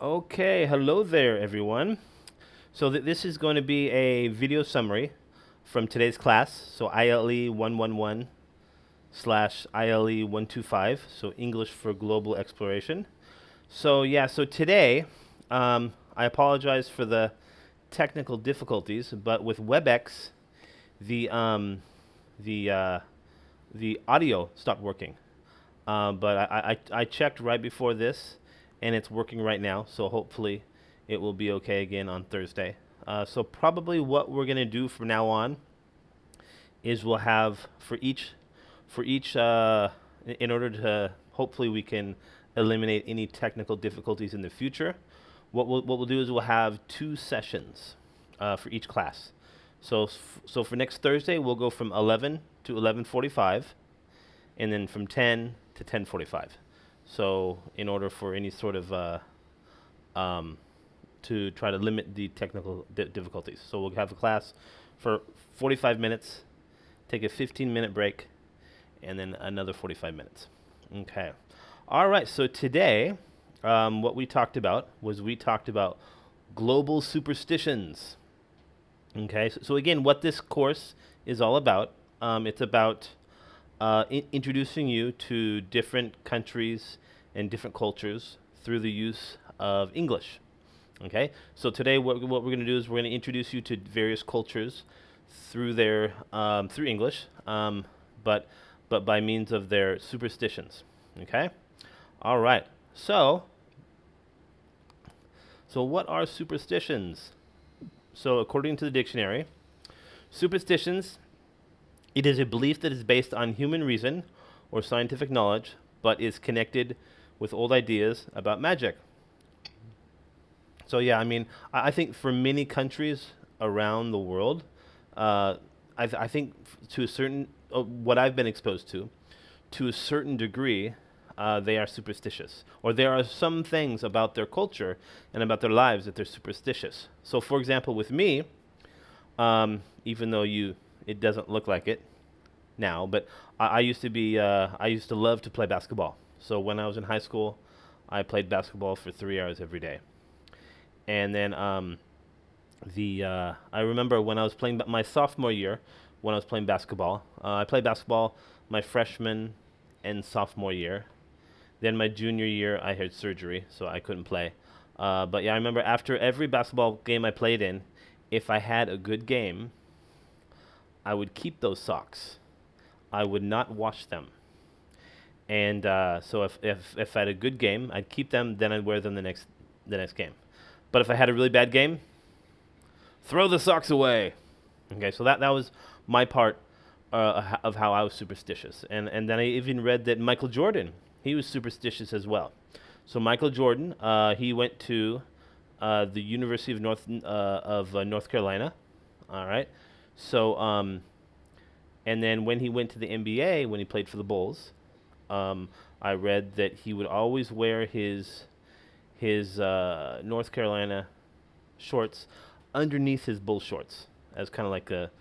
Okay, hello there, everyone. So this is going to be a video summary from today's class. So ILE 111 slash ILE 125. So English for Global Exploration. So today, I apologize for the technical difficulties, but with WebEx, the um, the uh, the audio stopped working. But I checked right before this, and it's working right now. So hopefully, it will be okay again on Thursday. So probably what we're gonna do from now on is we'll have for each in order to hopefully we can eliminate any technical difficulties in the future. What we'll do is we'll have two sessions for each class. So for next Thursday we'll go from 11 to 11:45, and then from 10 to 10:45. So in order for any sort of um, to try to limit the technical difficulties. So we'll have a class for 45 minutes, take a 15-minute break, and then another 45 minutes. Okay. All right. So today, what we talked about was we talked about global superstitions. Okay. So again, what this course is all about, it's about introducing you to different countries and different cultures through the use of English. Okay, so today what we're going to do is we're going to introduce you to various cultures through their through English, but by means of their superstitions. Okay, all right. So what are superstitions? So according to the dictionary, superstitions, it is a belief that is based on human reason or scientific knowledge, but is connected with old ideas about magic. So yeah, I mean, I think for many countries around the world, I think to a certain what I've been exposed to a certain degree, they are superstitious, or there are some things about their culture and about their lives that they're superstitious. So, for example, with me, even though it doesn't look like it now, but I used to be, I used to love to play basketball. So when I was in high school, I played basketball for 3 hours every day. And then I remember when I was playing my sophomore year, when I was playing basketball. I played basketball my freshman and sophomore year. Then my junior year, I had surgery, so I couldn't play. But yeah, I remember after every basketball game I played in, if I had a good game, I would keep those socks. I would not wash them. And so if I had a good game, I'd keep them. Then I'd wear them the next game. But if I had a really bad game, throw the socks away. Okay, so that was my part of how I was superstitious. And then I even read that Michael Jordan, he was superstitious as well. So Michael Jordan, he went to the University of North Carolina. All right. So and then when he went to the NBA, when he played for the Bulls, I read that he would always wear his North Carolina shorts underneath his bull shorts as kind of like a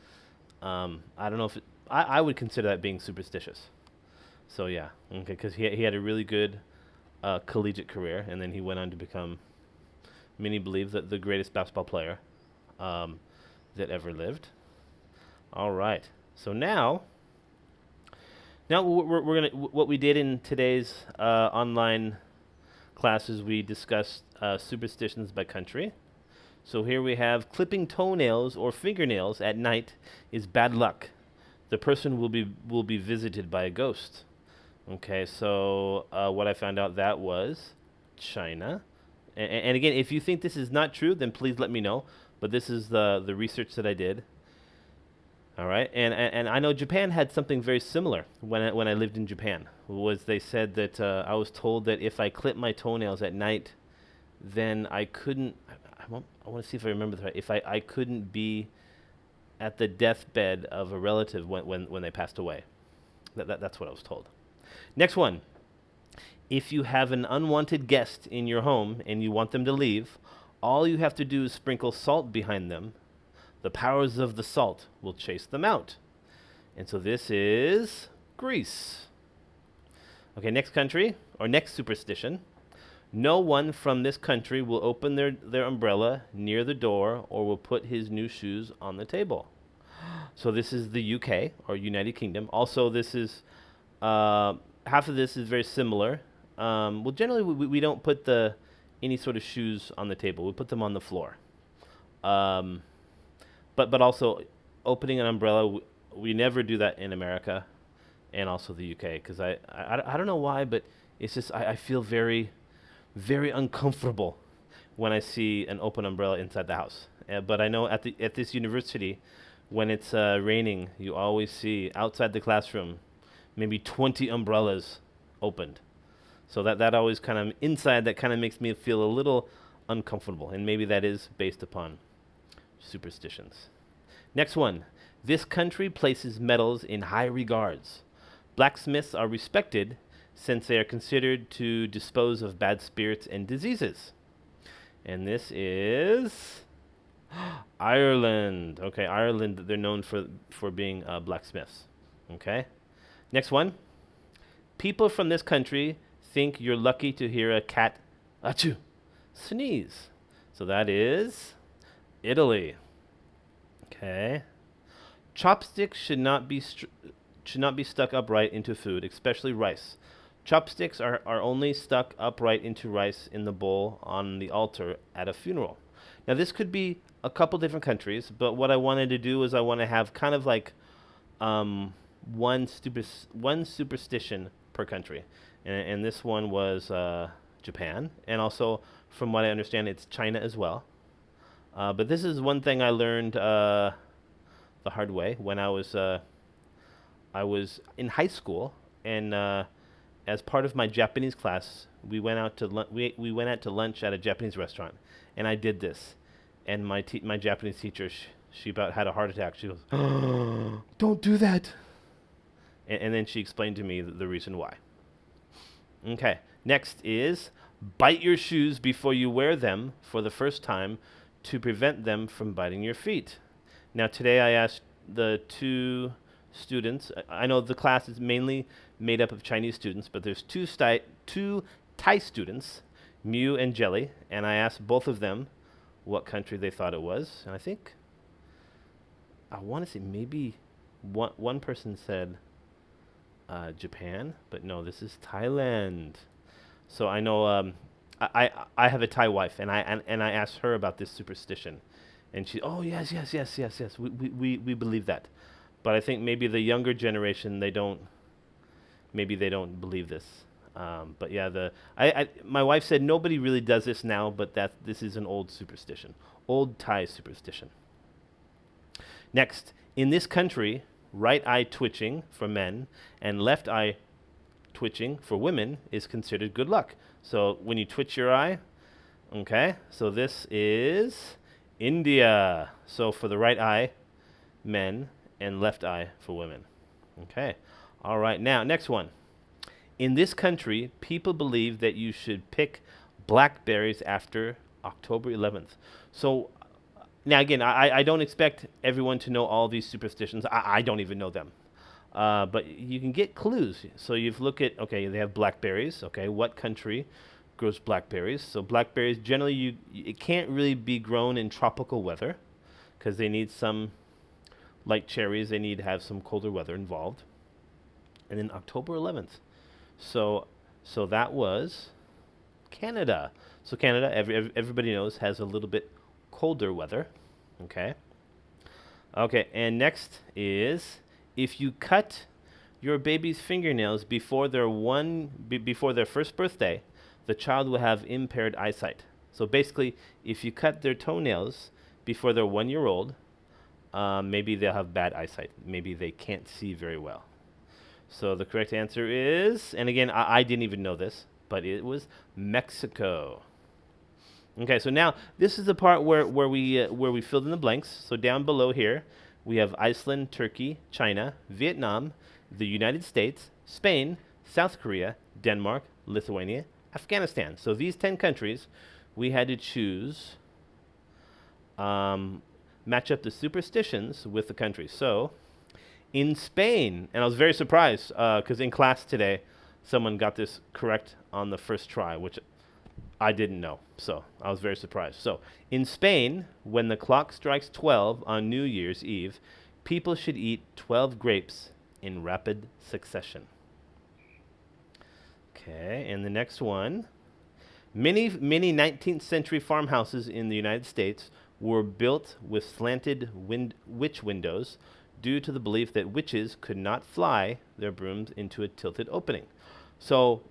I don't know if I would consider that being superstitious. So yeah, okay, because he had a really good collegiate career, and then he went on to become, many believe, that the greatest basketball player that ever lived. All right, so now we're gonna what we did in today's online classes, we discussed superstitions by country. So here we have clipping toenails or fingernails at night is bad luck. The person will be visited by a ghost. Okay, so what I found out that was China. And again, if you think this is not true, then please let me know. But this is the research that I did. All right, and I know Japan had something very similar when I lived in Japan. Was they said that I was told that if I clip my toenails at night, then I couldn't. I want to see if I remember this right. If I couldn't be at the deathbed of a relative when they passed away. That's what I was told. Next one. If you have an unwanted guest in your home and you want them to leave, all you have to do is sprinkle salt behind them. The powers of the salt will chase them out. And so this is Greece. Okay, next country, or next superstition. No one from this country will open their umbrella near the door or will put his new shoes on the table. So this is the UK or United Kingdom. Also, this is half of this is very similar. Well, generally we don't put any sort of shoes on the table. We put them on the floor. Um, but also opening an umbrella, we never do that in America, and also the UK because I don't know why, but it's just I feel very very uncomfortable when I see an open umbrella inside the house. But I know at this university, when it's raining, you always see outside the classroom maybe 20 umbrellas opened. So that always kind of inside that kind of makes me feel a little uncomfortable, and maybe that is based upon superstitions. Next one. This country places metals in high regards. Blacksmiths are respected since they are considered to dispose of bad spirits and diseases. And this is Ireland. Okay, Ireland, they're known for being blacksmiths. Okay. Next one. People from this country think you're lucky to hear a cat achoo sneeze. So that is Italy. Okay. Chopsticks should not be stuck upright into food, especially rice. Chopsticks are only stuck upright into rice in the bowl on the altar at a funeral. Now this could be a couple different countries, but what I wanted to do is I want to have kind of like one superstition per country, and this one was Japan, and also from what I understand, it's China as well. But this is one thing I learned the hard way when I was in high school, and as part of my Japanese class, we went out to we went out to lunch at a Japanese restaurant, and I did this, and my Japanese teacher she about had a heart attack. She goes, "Don't do that," and then she explained to me the reason why. Okay, next is bite your shoes before you wear them for the first time to prevent them from biting your feet. Now today I asked the two students. I know the class is mainly made up of Chinese students, but there's two Thai students, Mew and Jelly, and I asked both of them what country they thought it was, and I want to say maybe one person said Japan, but no, this is Thailand. So I know I have a Thai wife, and I asked her about this superstition, and she, oh yes, we believe that, but I think maybe the younger generation they don't believe this. But yeah, my wife said nobody really does this now, but this is an old superstition, old Thai superstition. Next, in this country, right eye twitching for men and left eye twitching for women is considered good luck. So when you twitch your eye, okay, so this is India. So for the right eye, men, and left eye for women. Okay, all right, now next one. In this country, people believe that you should pick blackberries after October 11th. So now again, I don't expect everyone to know all these superstitions. I don't even know them. But you can get clues. So you've looked at, okay, they have blackberries. Okay, what country grows blackberries? So blackberries, generally, it can't really be grown in tropical weather because they need some, like cherries, they need to have some colder weather involved. And then October 11th. So that was Canada. So Canada, everybody knows, has a little bit colder weather. Okay. Okay, and next is if you cut your baby's fingernails before their first birthday, the child will have impaired eyesight. So basically, if you cut their toenails before they're 1 year old, maybe they'll have bad eyesight. Maybe they can't see very well. So the correct answer is, and again, I didn't even know this, but it was Mexico. Okay, so now this is the part where we filled in the blanks. So down below here, we have Iceland, Turkey, China, Vietnam, the United States, Spain, South Korea, Denmark, Lithuania, Afghanistan. So these 10 countries, we had to choose, match up the superstitions with the countries. So in Spain, and I was very surprised because in class today, someone got this correct on the first try, which I didn't know, so I was very surprised. So, in Spain, when the clock strikes 12 on New Year's Eve, people should eat 12 grapes in rapid succession. Okay, and the next one. Many 19th century farmhouses in the United States were built with slanted witch windows due to the belief that witches could not fly their brooms into a tilted opening. So,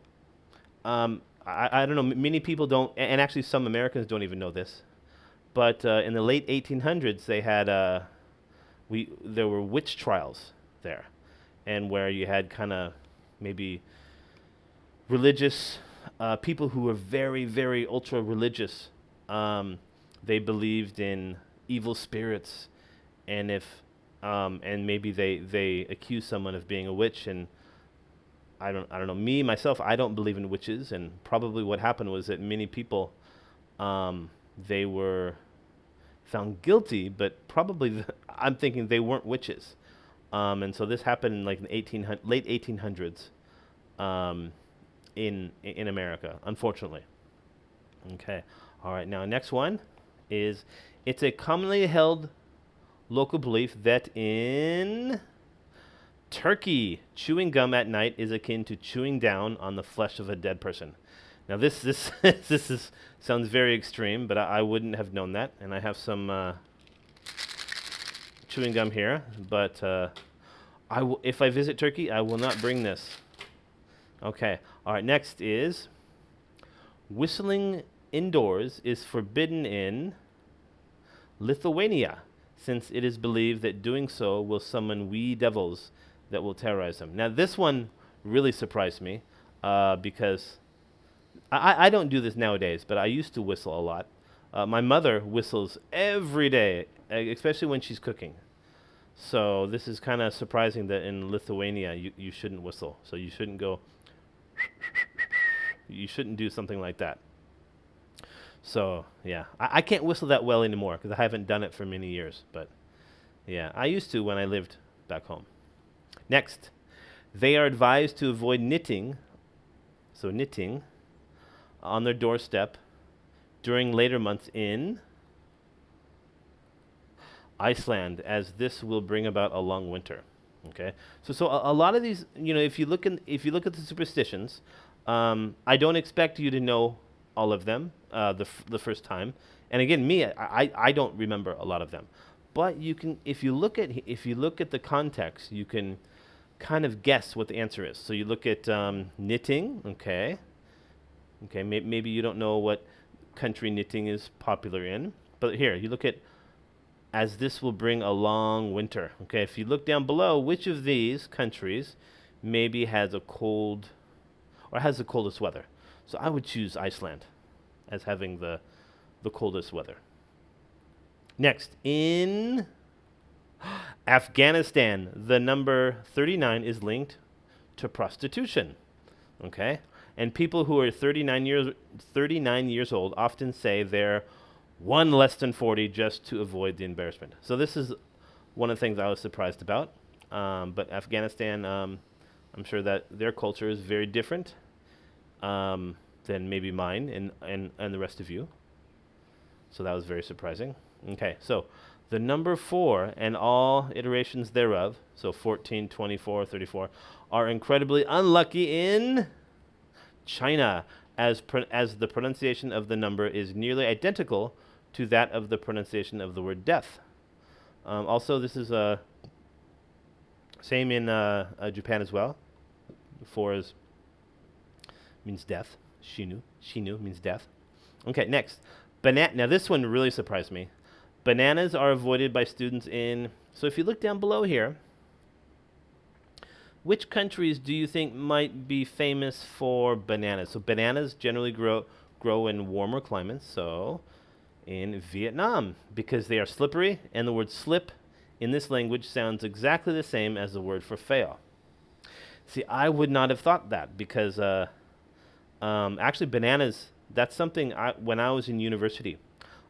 I don't know, many people don't, and actually some Americans don't even know this, but in the late 1800s, they had, there were witch trials there, and where you had kind of maybe religious people who were very, very ultra religious. They believed in evil spirits, and if and maybe they accuse someone of being a witch. And I don't know. Me myself, I don't believe in witches, and probably what happened was that many people they were found guilty, but probably I'm thinking they weren't witches. And so this happened in like the late 1800s. In America, unfortunately. Okay. All right. Now, next one is it's a commonly held local belief that in Turkey, chewing gum at night is akin to chewing down on the flesh of a dead person. Now, this sounds very extreme, but I wouldn't have known that. And I have some chewing gum here, but if I visit Turkey, I will not bring this. Okay. All right. Next is whistling indoors is forbidden in Lithuania, since it is believed that doing so will summon wee devils that will terrorize them. Now, this one really surprised me because I don't do this nowadays, but I used to whistle a lot. My mother whistles every day, especially when she's cooking. So this is kind of surprising that in Lithuania you shouldn't whistle. So you shouldn't go. You shouldn't do something like that. So, yeah. I can't whistle that well anymore because I haven't done it for many years. But, yeah, I used to when I lived back home. Next, they are advised to avoid knitting, so knitting, on their doorstep during later months in Iceland, as this will bring about a long winter. Okay, so a lot of these, if you look at the superstitions, I don't expect you to know all of them the first time. And again, I don't remember a lot of them, but you can if you look at the context, you can kind of guess what the answer is. So you look at knitting, okay, maybe you don't know what country knitting is popular in, but here you look at as this will bring a long winter. Okay, if you look down below, which of these countries maybe has a cold or has the coldest weather? So I would choose Iceland as having the coldest weather. Next, in Afghanistan, the number 39 is linked to prostitution. Okay, and people who are 39 years old often say they're one less than 40 just to avoid the embarrassment. So this is one of the things I was surprised about. But Afghanistan, I'm sure that their culture is very different than maybe mine and the rest of you. So that was very surprising. Okay, so the number 4 and all iterations thereof, so 14, 24, 34, are incredibly unlucky in China, as the pronunciation of the number is nearly identical to that of the pronunciation of the word death. Also, this is same in Japan as well. 4 means death. Shinu means death. Okay, next. Now this one really surprised me. Bananas are avoided by students in... So if you look down below here, which countries do you think might be famous for bananas? So bananas generally grow in warmer climates. So in Vietnam, because they are slippery, and the word slip in this language sounds exactly the same as the word for fail. See, I would not have thought that because actually bananas, that's something when I was in university,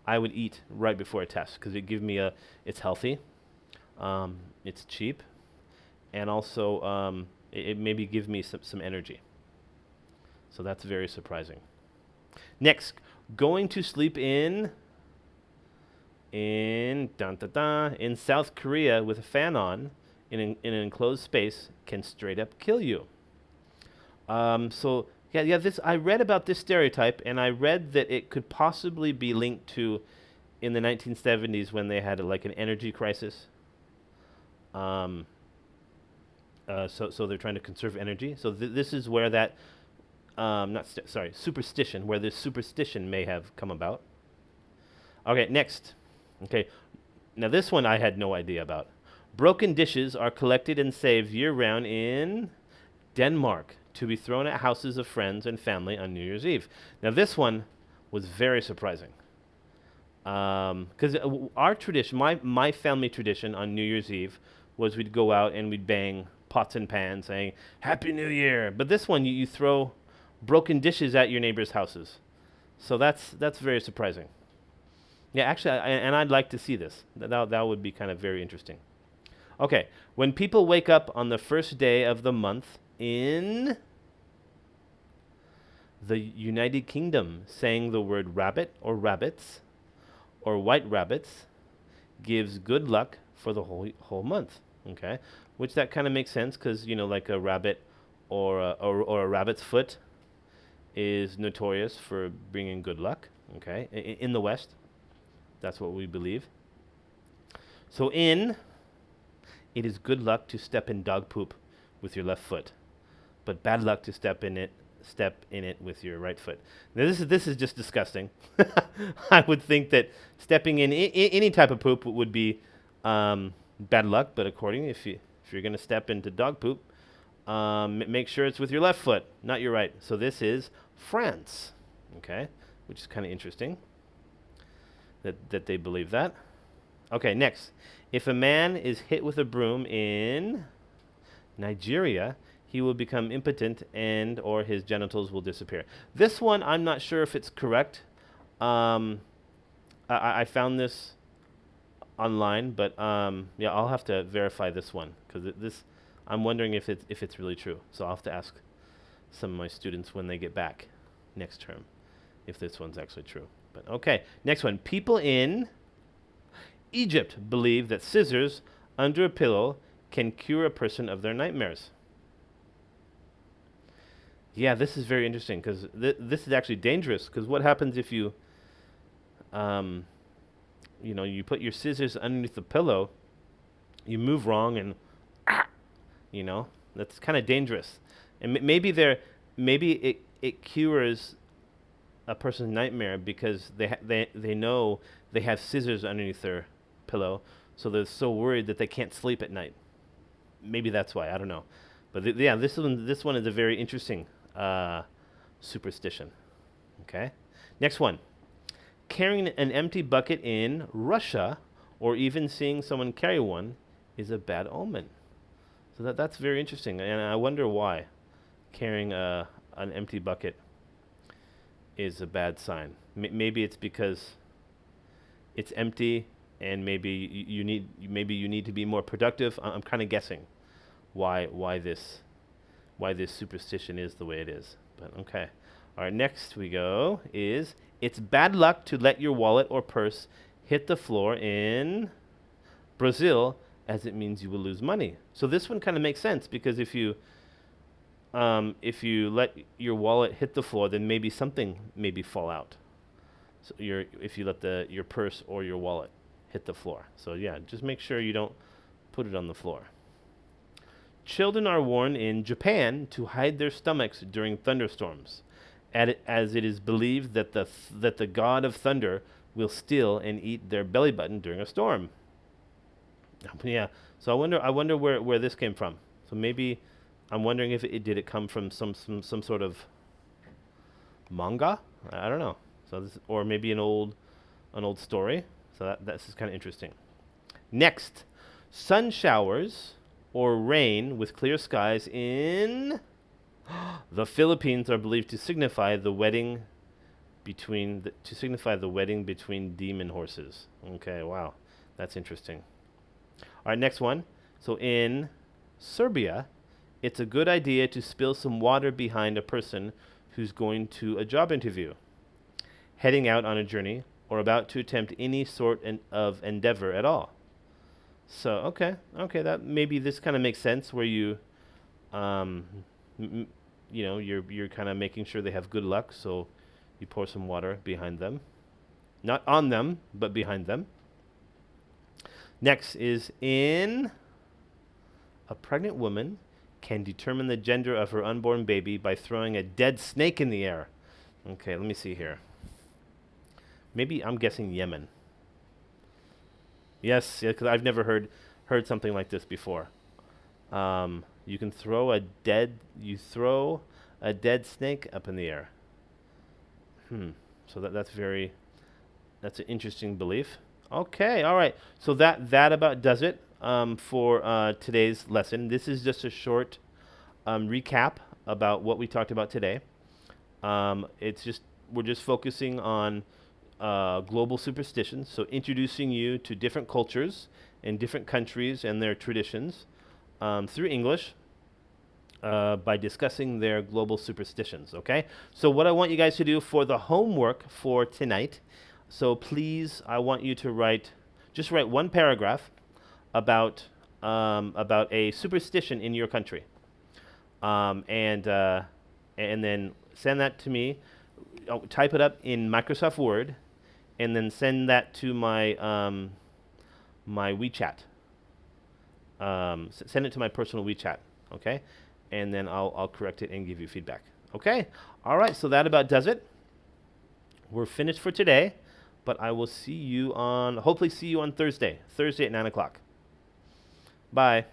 I would eat right before a test because it give me it's healthy, it's cheap, and also it maybe give me some energy. So that's very surprising. Next, going to sleep in South Korea with a fan on in an enclosed space can straight up kill you. So yeah, this I read about this stereotype, and I read that it could possibly be linked to in the 1970s when they had like an energy crisis. So they're trying to conserve energy. So this is where that superstition, where this superstition may have come about. Okay, next. Okay, now this one I had no idea about. Broken dishes are collected and saved year-round in Denmark to be thrown at houses of friends and family on New Year's Eve. Now this one was very surprising. Because our tradition, my family tradition on New Year's Eve was we'd go out and we'd bang pots and pans saying, Happy New Year. But this one, you throw broken dishes at your neighbors' houses. So that's very surprising. Yeah, actually, and I'd like to see this. That would be kind of very interesting. Okay, when people wake up on the first day of the month in the United Kingdom, saying the word rabbit or rabbits or white rabbits gives good luck for the whole month. Okay, which that kind of makes sense because like a rabbit or a rabbit's foot is notorious for bringing good luck. Okay, in the West. That's what we believe. So it is good luck to step in dog poop with your left foot, but bad luck to step in it with your right foot. Now this is just disgusting. I would think that stepping in any type of poop would be bad luck, but accordingly, if you're going to step into dog poop, make sure it's with your left foot, not your right. So this is France, okay, which is kind of interesting. That they believe that. Okay, next. If a man is hit with a broom in Nigeria, he will become impotent and or his genitals will disappear. This one, I'm not sure if it's correct. I found this online, but yeah, I'll have to verify this one because I'm wondering if it's really true. So I'll have to ask some of my students when they get back next term if this one's actually true. But okay, next one. People in Egypt believe that scissors under a pillow can cure a person of their nightmares. Yeah, this is very interesting because this is actually dangerous because what happens if you put your scissors underneath the pillow, you move wrong and that's kind of dangerous. And maybe it cures a person's nightmare because they know they have scissors underneath their pillow, so they're so worried that they can't sleep at night. Maybe that's why, I don't know. But this one is a very interesting superstition. Okay, next one. Carrying an empty bucket in Russia, or even seeing someone carry one, is a bad omen. So that's very interesting, and I wonder why carrying an empty bucket is a bad sign. Maybe it's because it's empty, and maybe you need to be more productive. I'm kind of guessing why this superstition is the way it is. But okay, all right. Next we go is it's bad luck to let your wallet or purse hit the floor in Brazil, as it means you will lose money. So this one kind of makes sense because if you let your wallet hit the floor, then maybe something fall out. So if you let your purse or your wallet hit the floor. So yeah, just make sure you don't put it on the floor. Children are warned in Japan to hide their stomachs during thunderstorms, as it is believed that the god of thunder will steal and eat their belly button during a storm. Yeah. So I wonder where this came from. So maybe I'm wondering if did it come from some sort of manga? I don't know. So or maybe an old story. So this is kind of interesting. Next, sun showers or rain with clear skies in the Philippines are believed to signify the wedding between demon horses. Okay, wow, that's interesting. All right, next one. So in Serbia, it's a good idea to spill some water behind a person who's going to a job interview. heading out on a journey, or about to attempt any sort of endeavor at all. So okay, that maybe this kind of makes sense where you, um, you're kind of making sure they have good luck. So you pour some water behind them, not on them, but behind them. Next is in a pregnant woman can determine the gender of her unborn baby by throwing a dead snake in the air. Okay, let me see here. Maybe I'm guessing Yemen. Yes, because I've never heard something like this before. You can throw a dead snake up in the air. So that's an interesting belief. Okay, all right. So that about does it for today's lesson. This is just a short recap about what we talked about today. We're just focusing on global superstitions, so introducing you to different cultures and different countries and their traditions through English by discussing their global superstitions, okay? So what I want you guys to do for the homework for tonight, so please, I want you to just write one paragraph about a superstition in your country, and then send that to me. Type it up in Microsoft Word, and then send that to my my WeChat. Send it to my personal WeChat, okay? And then I'll correct it and give you feedback. Okay? All right, so that about does it. We're finished for today, but I will hopefully see you on Thursday at 9 o'clock. Bye.